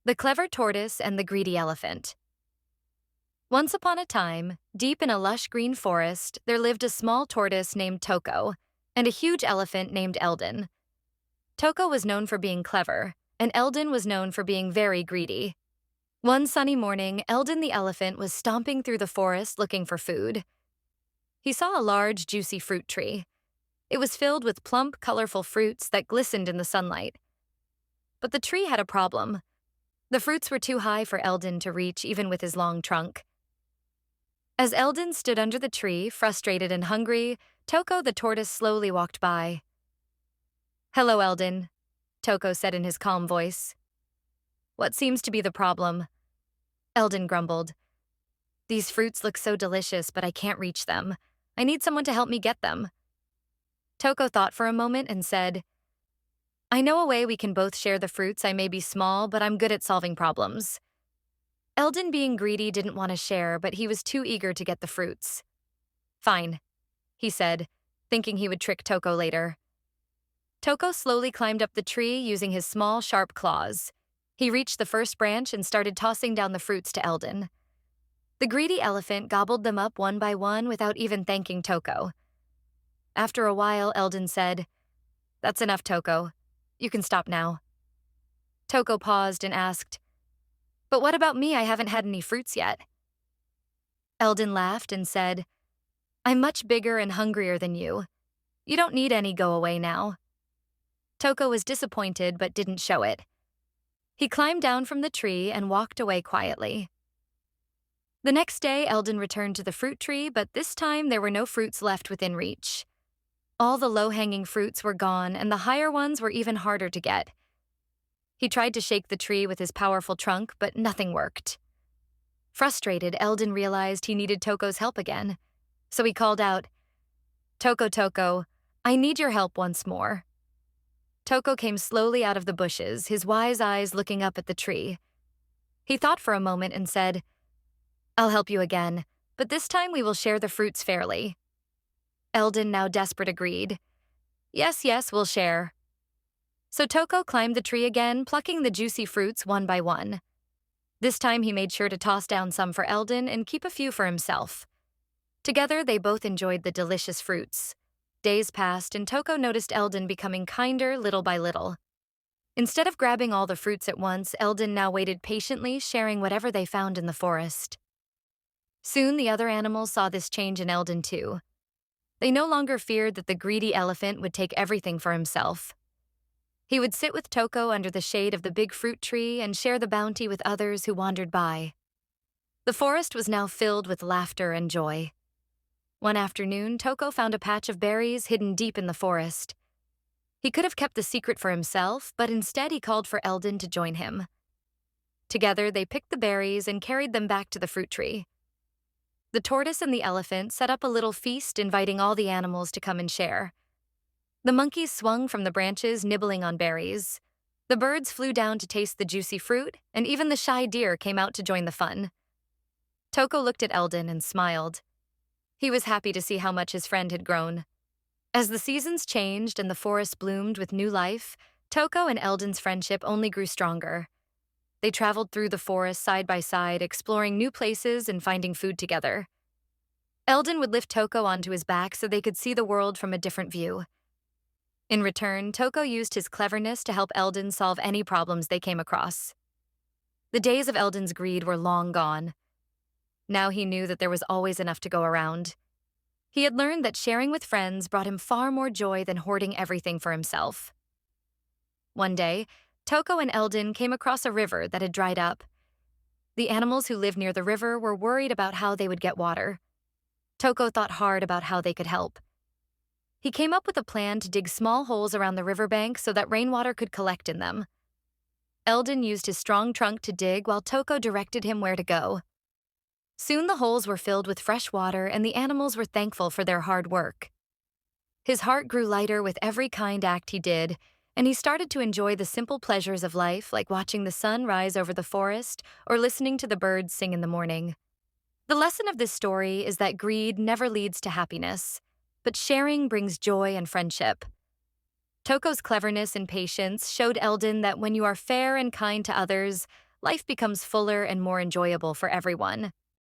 The Clever Tortoise and the Greedy Elephant. Once upon a time, deep in a lush green forest, there lived a small tortoise named Toko and a huge elephant named Eldon. Toko was known for being clever, and Eldon was known for being very greedy. One sunny morning, Eldon the elephant was stomping through the forest looking for food. He saw a large, juicy fruit tree. It was filled with plump, colorful fruits that glistened in the sunlight. But the tree had a problem. The fruits were too high for Eldon to reach even with his long trunk. As Eldon stood under the tree, frustrated and hungry, Toko the tortoise slowly walked by. "Hello, Eldon," Toko said in his calm voice. "What seems to be the problem?" Eldon grumbled. "These fruits look so delicious, but I can't reach them. I need someone to help me get them." Toko thought for a moment and said, "I know a way we can both share the fruits. I may be small, but I'm good at solving problems." Eldon, being greedy, didn't want to share, but he was too eager to get the fruits. "Fine," he said, thinking he would trick Toko later. Toko slowly climbed up the tree using his small, sharp claws. He reached the first branch and started tossing down the fruits to Eldon. The greedy elephant gobbled them up one by one without even thanking Toko. After a while, Eldon said, "That's enough, Toko. You can stop now." Toko paused and asked, "But what about me? I haven't had any fruits yet." Eldon laughed and said, "I'm much bigger and hungrier than you. You don't need any. Go away now." Toko was disappointed but didn't show it. He climbed down from the tree and walked away quietly. The next day, Eldon returned to the fruit tree, but this time there were no fruits left within reach. All the low-hanging fruits were gone, and the higher ones were even harder to get. He tried to shake the tree with his powerful trunk, but nothing worked. Frustrated, Eldon realized he needed Toko's help again. So he called out, "Toko, Toko, I need your help once more." Toko came slowly out of the bushes, his wise eyes looking up at the tree. He thought for a moment and said, "I'll help you again, but this time we will share the fruits fairly." Eldon, now desperate, agreed. Yes, we'll share." So Toko climbed the tree again, plucking the juicy fruits one by one. This time he made sure to toss down some for Eldon and keep a few for himself. Together, they both enjoyed the delicious fruits. Days passed, and Toko noticed Eldon becoming kinder little by little. Instead of grabbing all the fruits at once, Eldon now waited patiently, sharing whatever they found in the forest. Soon, the other animals saw this change in Eldon too. They no longer feared that the greedy elephant would take everything for himself. He would sit with Toko under the shade of the big fruit tree and share the bounty with others who wandered by. The forest was now filled with laughter and joy. One afternoon, Toko found a patch of berries hidden deep in the forest. He could have kept the secret for himself, but instead he called for Eldon to join him. Together, they picked the berries and carried them back to the fruit tree. The tortoise and the elephant set up a little feast, inviting all the animals to come and share. The monkeys swung from the branches, nibbling on berries. The birds flew down to taste the juicy fruit, and even the shy deer came out to join the fun. Toko looked at Eldon and smiled. He was happy to see how much his friend had grown. As the seasons changed and the forest bloomed with new life, Toko and Eldon's friendship only grew stronger. They traveled through the forest side by side, exploring new places and finding food together. Eldon would lift Toko onto his back so they could see the world from a different view. In return, Toko used his cleverness to help Eldon solve any problems they came across. The days of Eldon's greed were long gone. Now he knew that there was always enough to go around. He had learned that sharing with friends brought him far more joy than hoarding everything for himself. One day, Toko and Eldon came across a river that had dried up. The animals who lived near the river were worried about how they would get water. Toko thought hard about how they could help. He came up with a plan to dig small holes around the riverbank so that rainwater could collect in them. Eldon used his strong trunk to dig while Toko directed him where to go. Soon the holes were filled with fresh water and the animals were thankful for their hard work. His heart grew lighter with every kind act he did, and he started to enjoy the simple pleasures of life, like watching the sun rise over the forest or listening to the birds sing in the morning. The lesson of this story is that greed never leads to happiness, but sharing brings joy and friendship. Toko's cleverness and patience showed Eldon that when you are fair and kind to others, life becomes fuller and more enjoyable for everyone.